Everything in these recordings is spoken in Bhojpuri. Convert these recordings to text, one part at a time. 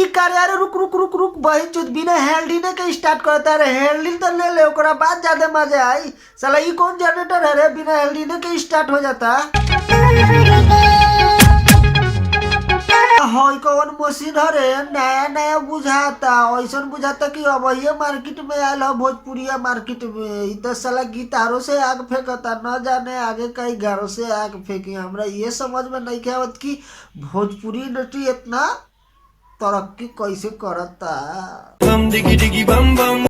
कर यार, रुक रुक रुक रुक बही चुत बिना हेल्डिने के स्टार्ट करता रे। हेल्डिन तो ले ले, ओकरा बाद ज्यादा मजा आई। साला ई कौन जनरेटर है रे, बिना हेल्डिने के स्टार्ट हो जाता। हई कौन मशीन हरे, नया नया बुझाता। ऐसा बुझाता कि अब ये मार्केट में आयल है, भोजपुरिया मार्केट में। इ तो साला गिटारों से आग फेंकता, न जाने आगे कई गारों से आग फेंकी। हमरा ये समझ में नहीं आवत कि भोजपुरी इंडस्ट्री इतना तरक्की कैसे करता। बम डिगी डिगी बम बम।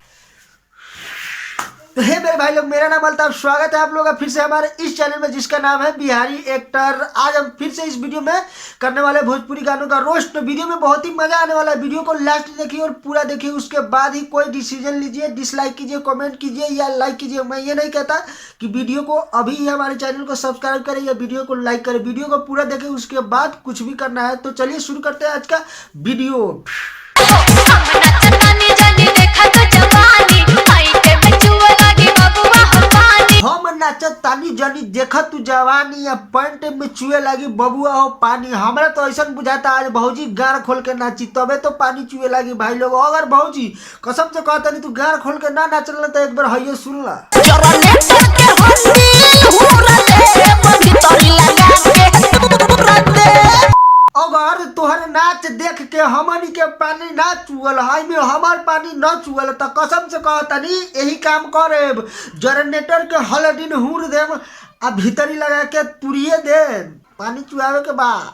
तो हे मेरे भाई लोग, मेरा नाम अल्ताफ, स्वागत है आप लोगों का फिर से हमारे इस चैनल में जिसका नाम है बिहारी एक्टर। आज हम फिर से इस वीडियो में करने वाले भोजपुरी गानों का रोस्ट। तो वीडियो में बहुत ही मजा आने वाला है। वीडियो को लास्ट देखिए और पूरा देखिए, उसके बाद ही कोई डिसीजन लीजिए। डिसलाइक कीजिए, कमेंट कीजिए या लाइक कीजिए। मैं ये नहीं कहता कि वीडियो को अभी ही हमारे चैनल को सब्सक्राइब करें या वीडियो को लाइक करें। वीडियो को पूरा देखें, उसके बाद कुछ भी करना है। तो चलिए शुरू करते हैं आज का वीडियो। हम नाचत तानी जनी देखा तू जवानी, या पैंट में चुए लगी बबुआ हो पानी। हमरा तो ऐसा बुझाता आज भौजी गार खोल के नाची तबे तो पानी चुए लगी। भाई लोग, अगर भौजी कसम से कहता नहीं तू गार खोल के ना नाचल तो एक बार हइये सुन ला। अगर तोहर नाच देख के हमनी के पानी ना चुअल है में हमार पानी न चुअल तो कसम से कहतनी यही काम करे। जनरेटर के हलडिन हुर देव आ भीतरी लगा के तुरिये दे पानी चुआवे के बाद।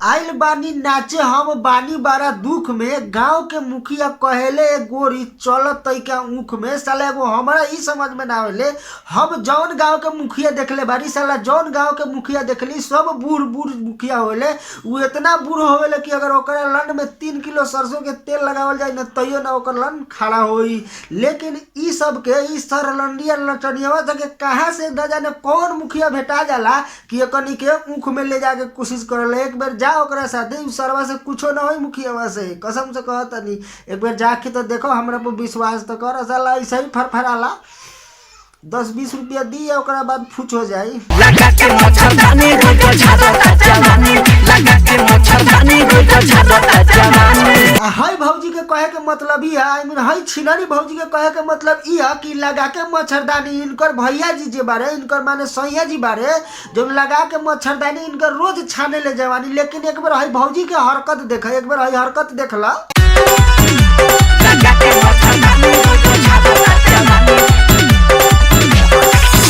आइल बानी नाचे हम बानी बारा दुख में, गांव के मुखिया कहेले गोरी चल तैका ऊख में। साला एगो हमरा ई समझ में ना आवेले, हम जौन गांव के मुखिया देखले बारी, साला जौन गांव के मुखिया देखली सब बूढ़ बूढ़ मुखिया होले। वो इतना बूढ़ होवेले कि अगर ओकरा लन में 3 किलो सरसों के तेल लगावल जाए ना तैयो ना ओकर लन खड़ा होई। लेकिन ई सब के ई सरलंडिया लटनियावा के कहाँ से न जाने कौन मुखिया भेटा जाला कि एकनी के ऊख में ले जाके कोशिश करले। एक बार ओकरा साथे सरवा से कुछो ना होई, मुखियावा से कसम से कहतनी। एक बार जाके तो देखो, हमरा पर विश्वास तो कर। साला ऐसा ही फरफराला 10-20 रुपया दिए ओकरा बाद फुच हो जाई। लगा के मच्छरदानी रोज झाड़ता जवानी, लगा के मच्छरदानी रोज झाड़ता जवानी। हाय भौजी के कहे के मतलब ई है, आई मीन हाय छिनारी भौजी के कहे के मतलब ई है कि लगा के मच्छरदानी इनकर भैया जी जे बारे, इनकर माने सैया जी बारे, जो लगा के मच्छरदानी इनकर रोज छाने ले जवानी। लेकिन एक बार हाय भौजी के हरकत देखा, एक बार हाय हरकत देखला। लगा के मच्छरदानी रोज झाड़ता जवानी।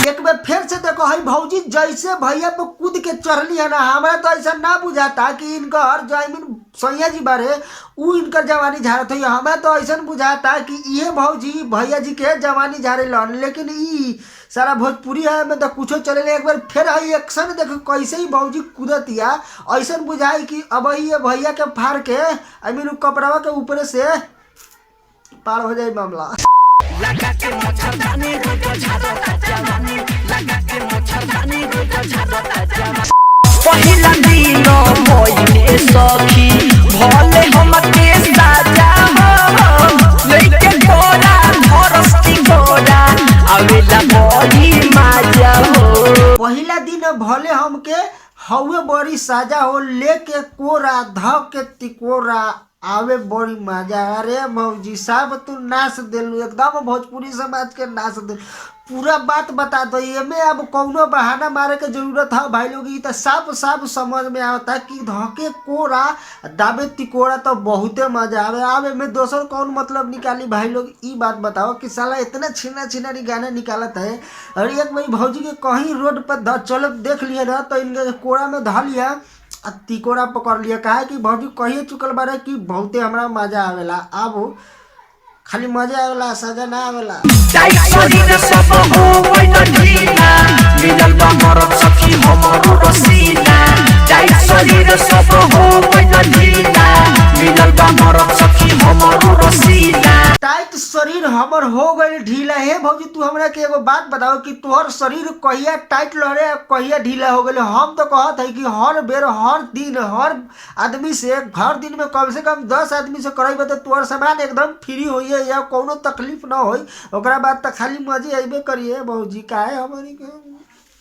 एक बार फिर से देखो, हाई भौजी जैसे भैया पे कूद के चढ़ली है ना, हमारा तो ऐसा ना बुझाता कि इनकर जमीन सैया जी बारे उ इनकर जवानी झाड़त है। हमें तो ऐसा बुझाता कि ये भौजी भैया जी के जवानी झाड़े लन। लेकिन ई सारा भोजपुरी है में तो कुछो चले। एक बार फिर हाई एक्शन देखो कैसे ही भौजी कूदतिया, ऐसा बुझाई कि अब ये भैया के फाड़ के आई मीन कपड़ावा के ऊपर से पार हो जाए मामला। लगा के मच्छरदानी रोज झाड़ता जवानी, लगा के मच्छरदानी रोज झाड़ता जवानी। पहिला दिन मोइने सखी भले हमके साजा हो, लेके कोरा धरस्ती कोरा आवेला बड़ी मजा हो। पहिला दिन भले हमके हवे बड़ी साजा हो, लेके कोरा ध के तिकोरा आवे बड़ी मजा। अरे भौजी साहब तू नाच दिलू, एकदम भोजपुरी समाज के नाच दिल। पूरा बात बता दो, ये में अब कौनो बहाना मारे के जरूरत है भाई लोग। ये तो साफ साफ समझ में आता कि धके कोरा दाबे तिकोरा तो बहुते मजा आवे। आवे में दोसर कौन मतलब निकाली भाई लोग। ई बात बताओ कि साला इतना छीना छीना गाने निकालत है। और एक भाई भौजी के कहीं रोड पर चल देख लिया ना तो इनके कोरा में धा लिया तिकोरा पकड़ लिया। कहा कि भौजी कहिए चुकल बारे कि बहुते हमरा मजा आवेला। अब खाली मजा आवेला, सजा ना आवेला। टाइट शरीर हमर हो गई ढीला है भौजी। तू हमरा के एगो बात बताओ कि तोहर शरीर कहिया टाइट लहरे कहिया ढीला हो गए। हम तो कहत है कि हर बेर हर दिन हर आदमी से हर दिन में कम से कम 10 आदमी से करेबे तो तोहर सामान एकदम फ्री होइए या कोनो तकलीफ ना होई। ओकरा बाद तो खाली मजे अइबे करिए भौजी। काहे हमारी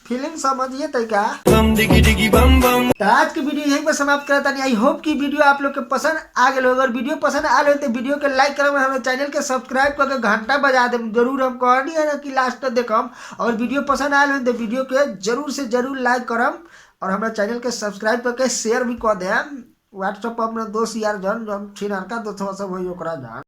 फीलिंग समझिए तरीका। तो आज की वीडियो यहीं पर समाप्त करता नहीं। आई होप कि वीडियो आप लोग के पसंद आ गए। अगर वीडियो पसंद आ गए तो वीडियो के लाइक करम, हमारे चैनल के सब्सक्राइब करके घंटा बजा दे जरूर। हम कहनी है ना कि लास्ट तक देखम। और वीडियो पसंद आ गए तो वीडियो के जरूर से जरूर लाइक करम और हमारे चैनल के सब्सक्राइब करके शेयर भी कर देम। व्हाट्सएप पर अपने दोस्त यार जन छिनका दोस्तों सब वही ओकरा जान।